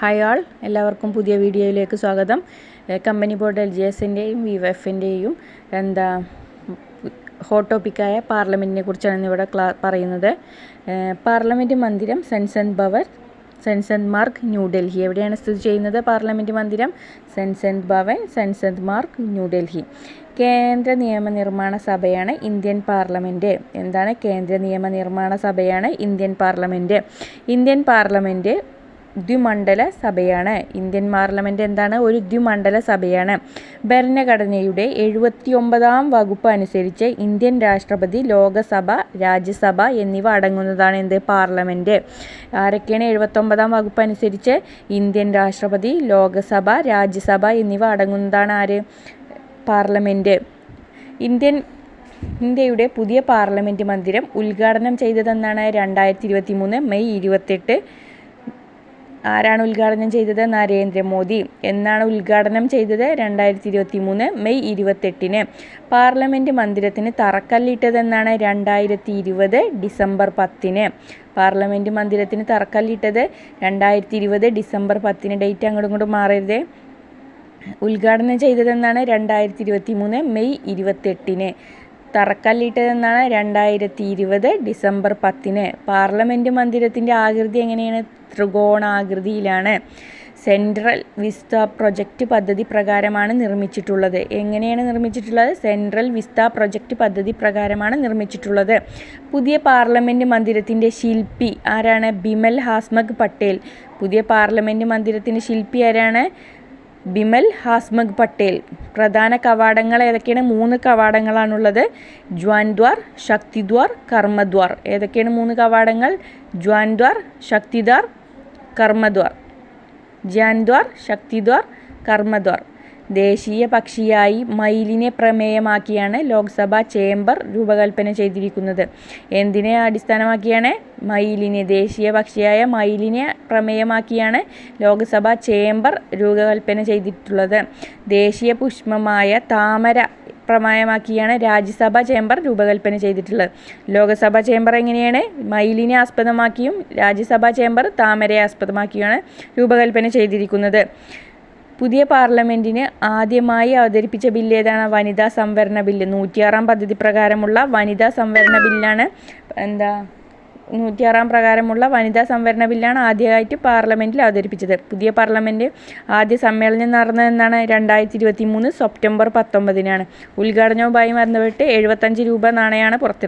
Hi ആൾ, എല്ലാവർക്കും പുതിയ വീഡിയോയിലേക്ക് സ്വാഗതം. കമ്പനി ബോർഡ് LGSൻ്റെയും VVF-ൻ്റെയും ഹോട്ട് ടോപ്പിക്കായ പാർലമെൻറ്റിനെ കുറിച്ചാണ് ഇന്നിവിടെ പറയുന്നത്. പാർലമെൻറ്റ് മന്ദിരം സെൻസദ് ഭവൻ, സെൻസദ് മാർഗ്, ന്യൂഡൽഹി. എവിടെയാണ് സ്ഥിതി ചെയ്യുന്നത്? പാർലമെൻറ്റ് മന്ദിരം സെൻസദ് ഭവൻ, സെൻസദ് മാർഗ്, ന്യൂഡൽഹി. കേന്ദ്ര നിയമനിർമ്മാണ സഭയാണ് ഇന്ത്യൻ പാർലമെൻറ്റ്. എന്താണ് കേന്ദ്ര നിയമനിർമ്മാണ സഭയാണ് ഇന്ത്യൻ പാർലമെൻറ്റ്? ഇന്ത്യൻ പാർലമെൻറ്റ് ദ്വിമണ്ഡല സഭയാണ്. ഇന്ത്യൻ പാർലമെൻറ്റ് എന്താണ്? ഒരു ദ്വിമണ്ഡല സഭയാണ്. ഭരണഘടനയുടെ 79-ാം വകുപ്പ് അനുസരിച്ച് ഇന്ത്യൻ രാഷ്ട്രപതി, ലോകസഭ, രാജ്യസഭ എന്നിവ അടങ്ങുന്നതാണ് എന്ത്? പാർലമെൻറ്റ്. ആരൊക്കെയാണ് 79-ാം വകുപ്പ് അനുസരിച്ച്? ഇന്ത്യൻ രാഷ്ട്രപതി, ലോകസഭ, രാജ്യസഭ എന്നിവ അടങ്ങുന്നതാണ് ആര്? പാർലമെൻറ്റ്. ഇന്ത്യയുടെ പുതിയ പാർലമെൻറ്റ് മന്ദിരം ഉദ്ഘാടനം ചെയ്തതെന്നാണ്? 2023 മെയ് 28. ആരാണ് ഉദ്ഘാടനം ചെയ്തത്? നരേന്ദ്രമോദി. എന്നാണ് ഉദ്ഘാടനം ചെയ്തത്? 2023 മെയ് 28. പാർലമെൻറ്റ് മന്ദിരത്തിന് തറക്കല്ലിട്ടതെന്നാണ്? 2020 ഡിസംബർ 10. പാർലമെൻറ്റ് മന്ദിരത്തിന് തറക്കല്ലിട്ടത് 2020 ഡിസംബർ 10. ഡേറ്റ് അങ്ങോട്ടും ഇങ്ങോട്ടും മാറരുത്. ഉദ്ഘാടനം ചെയ്തതെന്നാണ്? 2023 മെയ് 28. തറക്കല്ലിട്ടതെന്നാണ്? 2020 ഡിസംബർ 10. പാർലമെൻറ്റ് മന്ദിരത്തിൻ്റെ ആകൃതി എങ്ങനെയാണ്? ത്രികോണാകൃതിയിലാണ്. സെൻട്രൽ വിസ്ത പ്രൊജക്റ്റ് പദ്ധതി പ്രകാരമാണ് നിർമ്മിച്ചിട്ടുള്ളത്. എങ്ങനെയാണ് നിർമ്മിച്ചിട്ടുള്ളത്? സെൻട്രൽ വിസ്ത പ്രൊജക്റ്റ് പദ്ധതി പ്രകാരമാണ് നിർമ്മിച്ചിട്ടുള്ളത്. പുതിയ പാർലമെൻറ്റ് മന്ദിരത്തിൻ്റെ ശില്പി ആരാണ്? ബിമൽ ഹാസ്മഗ് പട്ടേൽ. പുതിയ പാർലമെൻറ്റ് മന്ദിരത്തിൻ്റെ ശില്പി ആരാണ്? ബിമൽ ഹാസ്മഗ് പട്ടേൽ. പ്രധാന കവാടങ്ങൾ ഏതൊക്കെയാണ്? 3 കവാടങ്ങളാണുള്ളത്. ജ്വാൻദ്വാർ, ശക്തിദ്വാർ, കർമ്മദ്വാർ. ഏതൊക്കെയാണ് 3 കവാടങ്ങൾ? ജ്വാൻദ്വാർ, ശക്തിദ്വാർ, കർമ്മദ്വാർ. ജ്വാൻദ്വാർ, ശക്തിദ്വാർ, കർമ്മദ്വാർ. ദേശീയ പക്ഷിയായി മയിലിനെ പ്രമേയമാക്കിയാണ് ലോക്സഭാ ചേംബർ രൂപകൽപ്പന ചെയ്തിരിക്കുന്നത്. എന്തിനെ അടിസ്ഥാനമാക്കിയാണ്? മയിലിനെ. ദേശീയ പക്ഷിയായ മയിലിനെ പ്രമേയമാക്കിയാണ് ലോക്സഭാ ചേംബർ രൂപകൽപ്പന ചെയ്തിട്ടുള്ളത്. ദേശീയ പുഷ്പമായ താമര പ്രമേയമാക്കിയാണ് രാജ്യസഭാ ചേംബർ രൂപകൽപ്പന ചെയ്തിട്ടുള്ളത്. ലോക്സഭാ ചേംബർ എങ്ങനെയാണ്? മയിലിനെ ആസ്പദമാക്കിയും രാജ്യസഭാ ചേംബർ താമരയെ ആസ്പദമാക്കിയാണ് രൂപകൽപ്പന ചെയ്തിരിക്കുന്നത്. പുതിയ പാർലമെൻറ്റിന് ആദ്യമായി അവതരിപ്പിച്ച ബില്ല് ഏതാണ്? വനിതാ സംവരണ ബില്ല്. 106-ാം പദ്ധതി പ്രകാരമുള്ള വനിതാ സംവരണ ബില്ലാണ് 106-ാം പ്രകാരമുള്ള വനിതാ സംവരണ ബില്ലാണ് ആദ്യമായിട്ട് പാർലമെൻറ്റിൽ അവതരിപ്പിച്ചത്. പുതിയ പാർലമെൻറ്റ് ആദ്യ സമ്മേളനം നടന്നതെന്നാണ്? 2023 സെപ്റ്റംബർ 19. ഉദ്ഘാടനവുമായി ബന്ധപ്പെട്ട് 75 രൂപ നാണയമാണ് പുറത്തിറങ്ങിയത്.